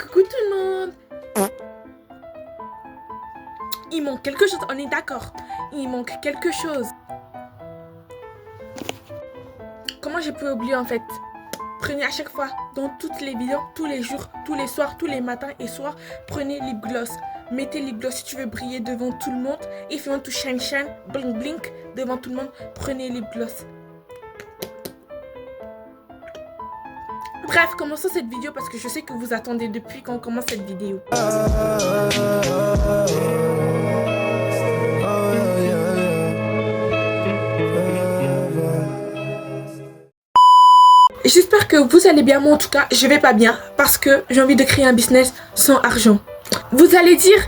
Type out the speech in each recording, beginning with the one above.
Coucou tout le monde. Il manque quelque chose, on est d'accord. Il manque quelque chose. Comment j'ai pu oublier en fait? Prenez à chaque fois, dans toutes les vidéos, tous les jours, tous les soirs, tous les matins et soirs, prenez lip gloss. Mettez lip gloss si tu veux briller devant tout le monde. If you want to shine, shine, blink, blink devant tout le monde, prenez lip gloss. Bref, commençons cette vidéo parce que je sais que vous attendez depuis qu'on commence cette vidéo. J'espère que vous allez bien. Moi en tout cas, je vais pas bien parce que j'ai envie de créer un business sans argent. Vous allez dire,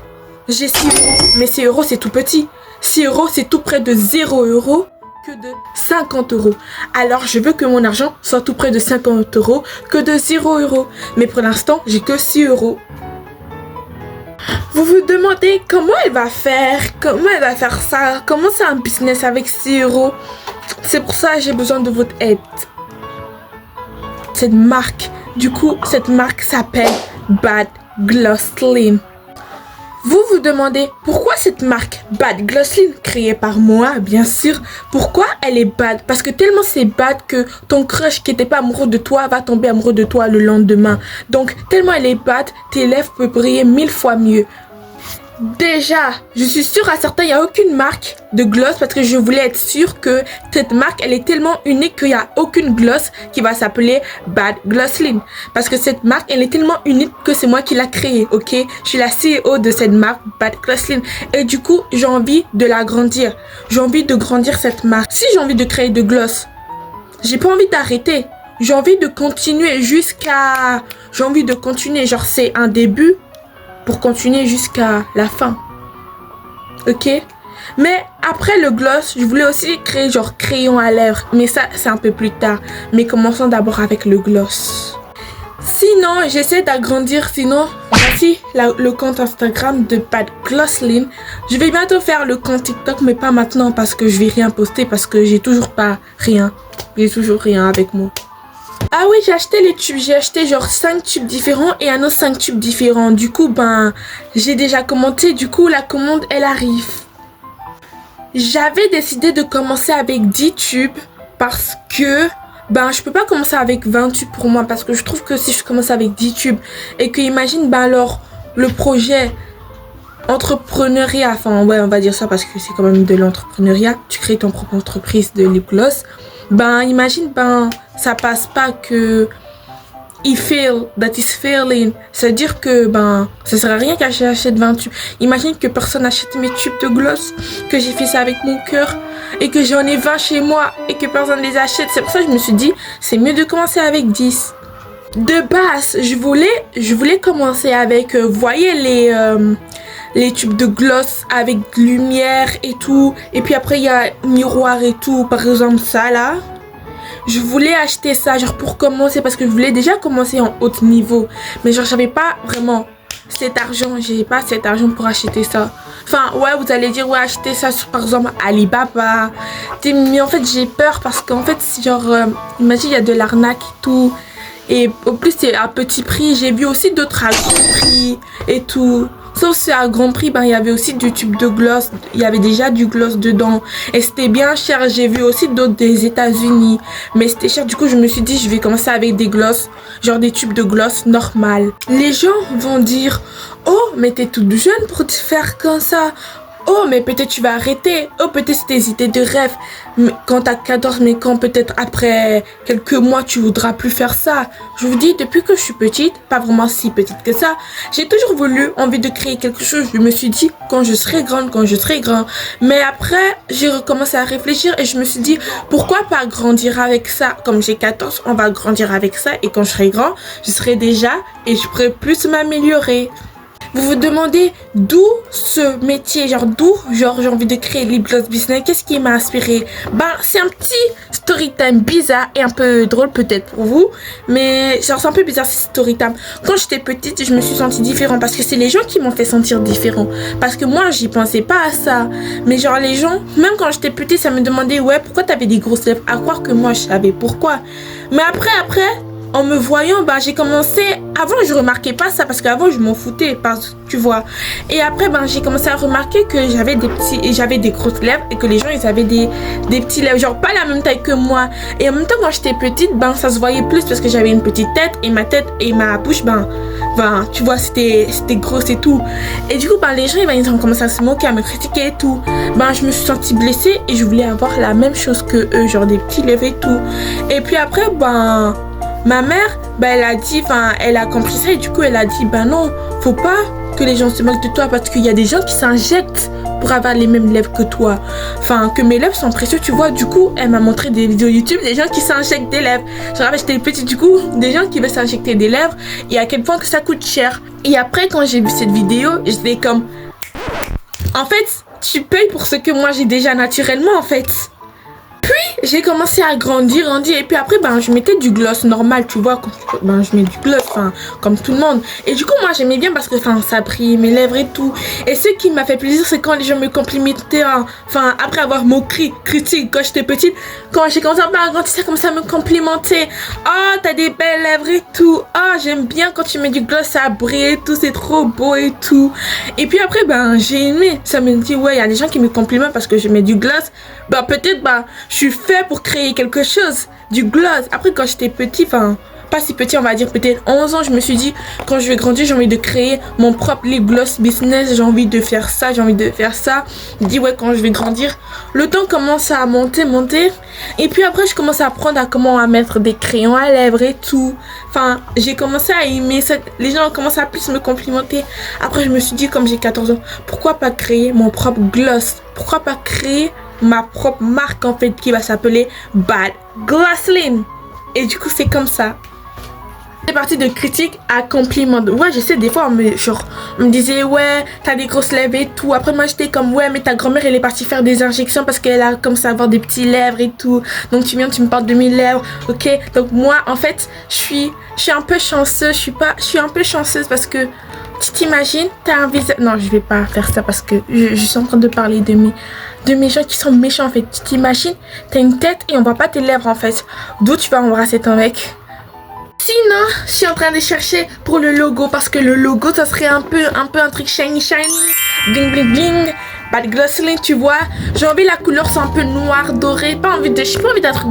j'ai 6 euros, mais 6 euros c'est tout petit. 6 euros c'est tout près de 0 euros que de 50 euros. Alors je veux que mon argent soit tout près de 50 euros que de 0 euros. Mais pour l'instant, j'ai que 6 euros. Vous vous demandez comment elle va faire ça, comment c'est un business avec 6 euros. C'est pour ça que j'ai besoin de votre aide. Cette marque s'appelle Bad Glosslyn. Vous vous demandez pourquoi cette marque Bad Glosslyn, créée par moi bien sûr, pourquoi elle est bad? Parce que tellement c'est bad que ton crush qui n'était pas amoureux de toi va tomber amoureux de toi le lendemain. Donc tellement elle est bad, tes lèvres peuvent briller 1000 fois mieux. Déjà, je suis sûre à certains, il n'y a aucune marque de gloss parce que je voulais être sûre que cette marque, elle est tellement unique qu'il n'y a aucune gloss qui va s'appeler Bad Glosslyn. Parce que cette marque, elle est tellement unique que c'est moi qui l'ai créée, ok? Je suis la CEO de cette marque Bad Glosslyn. Et du coup, j'ai envie de l'agrandir. J'ai envie de grandir cette marque. Si j'ai envie de créer de gloss, j'ai pas envie d'arrêter. J'ai envie de continuer jusqu'à... J'ai envie de continuer, genre c'est un début pour continuer jusqu'à la fin. Ok? Mais après le gloss, je voulais aussi créer genre crayon à lèvres. Mais ça, c'est un peu plus tard. Mais commençons d'abord avec le gloss. Sinon, j'essaie d'agrandir. Sinon, voici le compte Instagram de Bad Glosslyn. Je vais bientôt faire le compte TikTok, mais pas maintenant parce que je vais rien poster. Parce que j'ai toujours pas rien. J'ai toujours rien avec moi. Ah oui, j'ai acheté les tubes, j'ai acheté genre 5 tubes différents et un autre 5 tubes différents. Du coup, j'ai déjà commandé, du coup la commande elle arrive. J'avais décidé de commencer avec 10 tubes parce que je peux pas commencer avec 20 tubes pour moi parce que je trouve que si je commence avec 10 tubes et que imagine alors le projet entrepreneuriat, enfin ouais on va dire ça parce que c'est quand même de l'entrepreneuriat, tu crées ton propre entreprise de lip gloss. Imagine, ça passe pas que he fail, that is failing. C'est-à-dire que, ça sert à rien que j'achète 20 tubes. Imagine que personne n'achète mes tubes de gloss, que j'ai fait ça avec mon cœur et que j'en ai 20 chez moi et que personne les achète. C'est pour ça que je me suis dit, c'est mieux de commencer avec 10. De base, je voulais commencer avec, vous voyez les tubes de gloss avec lumière et tout. Et puis après, il y a miroir et tout. Par exemple, ça là. Je voulais acheter ça, genre pour commencer. Parce que je voulais déjà commencer en haut niveau. Mais genre, j'avais pas vraiment cet argent. J'ai pas cet argent pour acheter ça. Enfin, ouais, vous allez dire, ouais, acheter ça sur, par exemple, Alibaba. Mais en fait, j'ai peur parce qu'en fait, genre, imagine, il y a de l'arnaque et tout. Et au plus, c'est à petit prix. J'ai vu aussi d'autres à grand prix et tout. Sauf c'est à grand prix, il y avait aussi du tube de gloss. Il y avait déjà du gloss dedans. Et c'était bien cher. J'ai vu aussi d'autres des États-Unis. Mais c'était cher. Du coup, je me suis dit, je vais commencer avec des gloss. Genre des tubes de gloss normal. Les gens vont dire, oh, mais t'es toute jeune pour te faire comme ça. Oh, mais peut-être tu vas arrêter. Oh, peut-être c'est tes idées de rêve. Mais quand t'as 14, mais quand peut-être après quelques mois, tu voudras plus faire ça. Je vous dis, depuis que je suis petite, pas vraiment si petite que ça, j'ai toujours envie de créer quelque chose. Je me suis dit, quand je serai grande. Mais après, j'ai recommencé à réfléchir et je me suis dit, pourquoi pas grandir avec ça? Comme j'ai 14, on va grandir avec ça. Et quand je serai grand, je serai déjà et je pourrai plus m'améliorer. Vous vous demandez d'où ce métier, genre j'ai envie de créer lip gloss business, qu'est-ce qui m'a inspiré? C'est un petit story time bizarre et un peu drôle peut-être pour vous, mais genre c'est un peu bizarre ce story time. Quand j'étais petite, je me suis sentie différente parce que c'est les gens qui m'ont fait sentir différent. Parce que moi, j'y pensais pas à ça. Mais genre les gens, même quand j'étais petite, ça me demandait ouais, pourquoi t'avais des grosses lèvres? À croire que moi je savais pourquoi. Mais après, en me voyant, ben, j'ai commencé... Avant, je remarquais pas ça parce qu'avant, je m'en foutais, tu vois. Et après, ben, j'ai commencé à remarquer que j'avais des grosses lèvres et que les gens, ils avaient des petits lèvres, genre pas la même taille que moi. Et en même temps, quand j'étais petite, ben, ça se voyait plus parce que j'avais une petite tête et ma tête et ma bouche, ben tu vois, c'était grosse et tout. Et du coup, ben, les gens, ben, ils ont commencé à se moquer, à me critiquer et tout. Ben, je me suis sentie blessée et je voulais avoir la même chose que eux, genre des petits lèvres et tout. Et puis après, ben... Ma mère, elle a dit, elle a compris ça et du coup, elle a dit, non, faut pas que les gens se moquent de toi parce qu'il y a des gens qui s'injectent pour avoir les mêmes lèvres que toi. Enfin, que mes lèvres sont précieuses, tu vois. Du coup, elle m'a montré des vidéos YouTube des gens qui s'injectent des lèvres. Je rappelle, j'étais petite, du coup, des gens qui veulent s'injecter des lèvres et à quel point que ça coûte cher. Et après, quand j'ai vu cette vidéo, j'étais comme, en fait, tu payes pour ce que moi j'ai déjà naturellement, en fait. Puis j'ai commencé à grandir et puis après je mettais du gloss normal, tu vois, je mets du gloss comme tout le monde. Et du coup moi j'aimais bien parce que ça brille mes lèvres et tout. Et ce qui m'a fait plaisir c'est quand les gens me complimentaient, après avoir moqué, critique quand j'étais petite, quand j'ai commencé à grandir, comme ça me complimenter. Oh, t'as des belles lèvres et tout. Oh, j'aime bien quand tu mets du gloss, ça brille et tout, c'est trop beau et tout. Et puis après j'ai aimé, ça me dit ouais, il y a des gens qui me complimentent parce que je mets du gloss. Peut-être je suis fait pour créer quelque chose, du gloss. Après quand j'étais petit, pas si petit, on va dire peut-être 11 ans, je me suis dit quand je vais grandir j'ai envie de créer mon propre lip gloss business, j'ai envie de faire ça, j'ai envie de faire ça. Je dis ouais, quand je vais grandir, le temps commence à monter et puis après je commence à apprendre à comment mettre des crayons à lèvres et tout. J'ai commencé à aimer ça, les gens ont commencé à plus me complimenter. Après je me suis dit, comme j'ai 14 ans, pourquoi pas créer mon propre gloss, pourquoi pas créer ma propre marque en fait qui va s'appeler Bad Glosslyn. Et du coup c'est comme ça. C'est parti de critique à compliment. Ouais, je sais, des fois on me disait ouais, t'as des grosses lèvres et tout. Après moi j'étais comme ouais, mais ta grand-mère elle est partie faire des injections parce qu'elle a commencé à avoir des petits lèvres et tout. Donc tu viens, tu me parles de mes lèvres, ok. Donc moi en fait je suis un peu chanceuse. Je suis un peu chanceuse parce que tu t'imagines, t'as un visage... Non, je vais pas faire ça parce que je suis en train de parler de mes gens qui sont méchants en fait. Tu t'imagines, t'as une tête et on voit pas tes lèvres en fait. D'où tu vas embrasser ton mec? Sinon, je suis en train de chercher pour le logo parce que le logo ça serait un peu un truc shiny, bling bling bling. Bad Glosslyn, tu vois, j'ai envie la couleur c'est un peu noir doré, j'ai pas envie d'un truc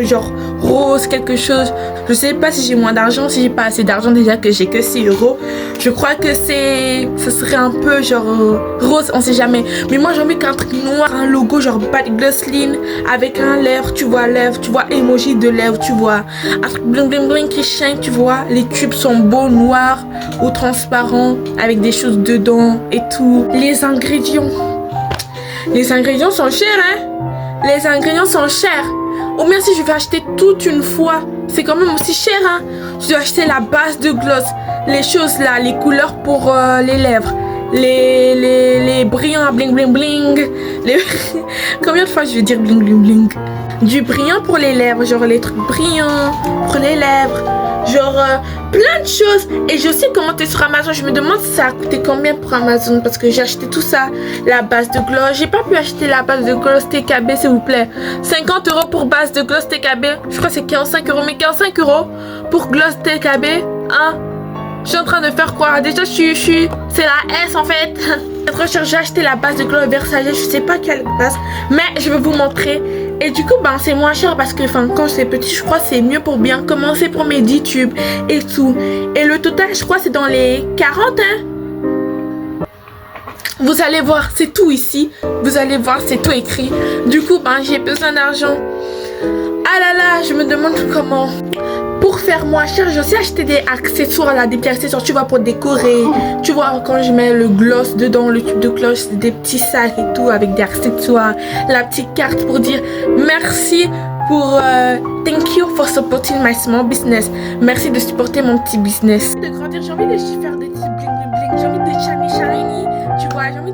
genre rose quelque chose. Je sais pas si j'ai moins d'argent, si j'ai pas assez d'argent, déjà que j'ai que 6 euros. Je crois que ça serait un peu genre rose, on sait jamais. Mais moi j'ai envie qu'un truc noir, un logo genre Bad Glosslyn avec un lèvre, tu vois, emoji de lèvres, tu vois, un truc bling bling bling qui shine, tu vois. Les tubes sont beaux, noirs ou transparents avec des choses dedans et tout. Les ingrédients sont chers, hein. Les ingrédients sont chers. Ou bien si je vais acheter toute une fois, c'est quand même aussi cher, hein. Je dois acheter la base de gloss, les choses là, les couleurs pour les lèvres, les brillants bling bling bling. Combien de fois je vais dire bling bling bling? Du brillant pour les lèvres, genre les trucs brillants pour les lèvres. Genre plein de choses. Et je sais comment t'es sur Amazon. Je me demande si ça a coûté combien pour Amazon parce que j'ai acheté tout ça. La base de gloss. J'ai pas pu acheter la base de gloss TKB s'il vous plaît. 50 € pour base de gloss TKB. Je crois que c'est 45 €. Mais 45 € pour gloss TKB. Hein? Je suis en train de faire quoi? Déjà je suis c'est la S en fait. Cette recherche, j'ai acheté la base de gloss Versailles. Je sais pas quelle base. Mais je vais vous montrer. Et du coup, c'est moins cher parce que quand j'étais petit, je crois que c'est mieux pour bien commencer pour mes 10 tubes et tout. Et le total, je crois, c'est dans les 40, hein. Vous allez voir, c'est tout ici. Vous allez voir, c'est tout écrit. Du coup, j'ai besoin d'argent. Ah là là, je me demande comment. Pour faire moins cher, j'ai aussi acheté des accessoires là, des petits accessoires, tu vois, pour décorer. Tu vois, quand je mets le gloss dedans, le tube de gloss, des petits sacs et tout avec des accessoires. La petite carte pour dire merci pour thank you for supporting my small business. Merci de supporter mon petit business. De grandir, j'ai envie de faire des petits bling bling bling. J'ai envie de shiny. Tu vois, j'ai envie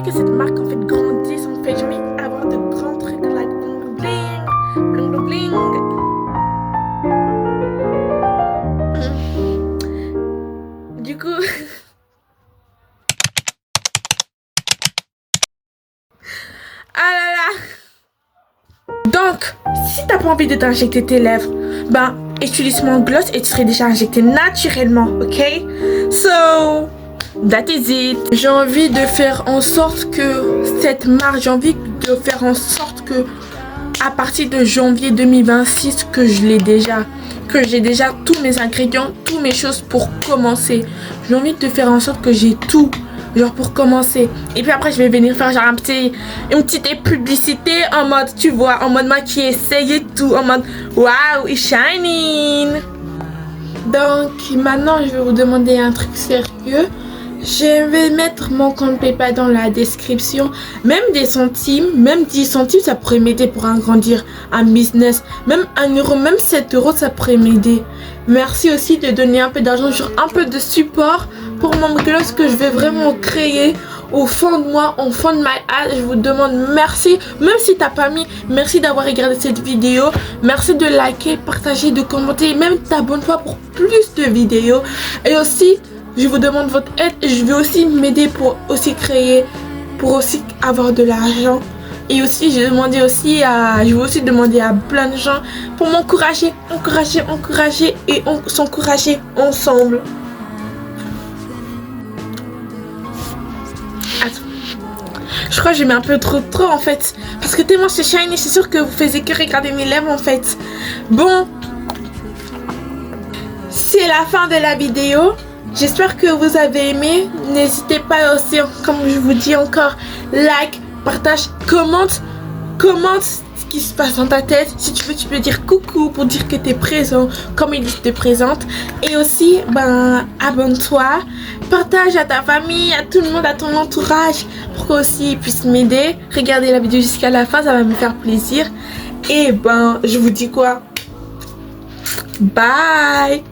que cette marque en fait grandisse en fait. J'ai envie d'avoir de grands trucs like bling bling bling. Du coup, ah là là, Donc, si t'as pas envie de t'injecter tes lèvres, ben, utilise mon gloss et tu serais déjà injecté naturellement, ok? So, that is it. J'ai envie de faire en sorte que cette marque, j'ai envie de faire en sorte que à partir de janvier 2026, que j'ai déjà tous mes ingrédients, toutes mes choses pour commencer. J'ai envie de faire en sorte que j'ai tout, genre pour commencer. Et puis après, je vais venir faire genre une petite publicité en mode, tu vois, en mode maquillé, essayer tout, en mode waouh, it's shining. Donc maintenant, je vais vous demander un truc sérieux. Je vais mettre mon compte PayPal dans la description. Même des centimes, même 10 centimes, ça pourrait m'aider pour agrandir un business. Même 1 euro, même 7 euros, ça pourrait m'aider. Merci aussi de donner un peu d'argent, genre un peu de support pour mon gloss que je vais vraiment créer au fond de moi, au fond de my heart. Je vous demande merci. Même si t'as pas mis, merci d'avoir regardé cette vidéo. Merci de liker, partager, de commenter. Même t'abonne-toi pour plus de vidéos. Et aussi, je vous demande votre aide et je vais aussi m'aider pour aussi créer, pour aussi avoir de l'argent. Et aussi, je vais aussi demander à plein de gens pour m'encourager et s'encourager ensemble. Attends. Je crois que j'ai mis un peu trop en fait. Parce que tellement c'est shiny, c'est sûr que vous faisiez que regarder mes lèvres en fait. Bon, c'est la fin de la vidéo. J'espère que vous avez aimé. N'hésitez pas aussi, comme je vous dis encore, like, partage, commente ce qui se passe dans ta tête. Si tu veux, tu peux dire coucou pour dire que tu es présent, comme il te présente. Et aussi, ben, abonne-toi, partage à ta famille, à tout le monde, à ton entourage, pour qu'aussi ils puissent m'aider. Regardez la vidéo jusqu'à la fin, ça va me faire plaisir. Et ben, je vous dis quoi? Bye!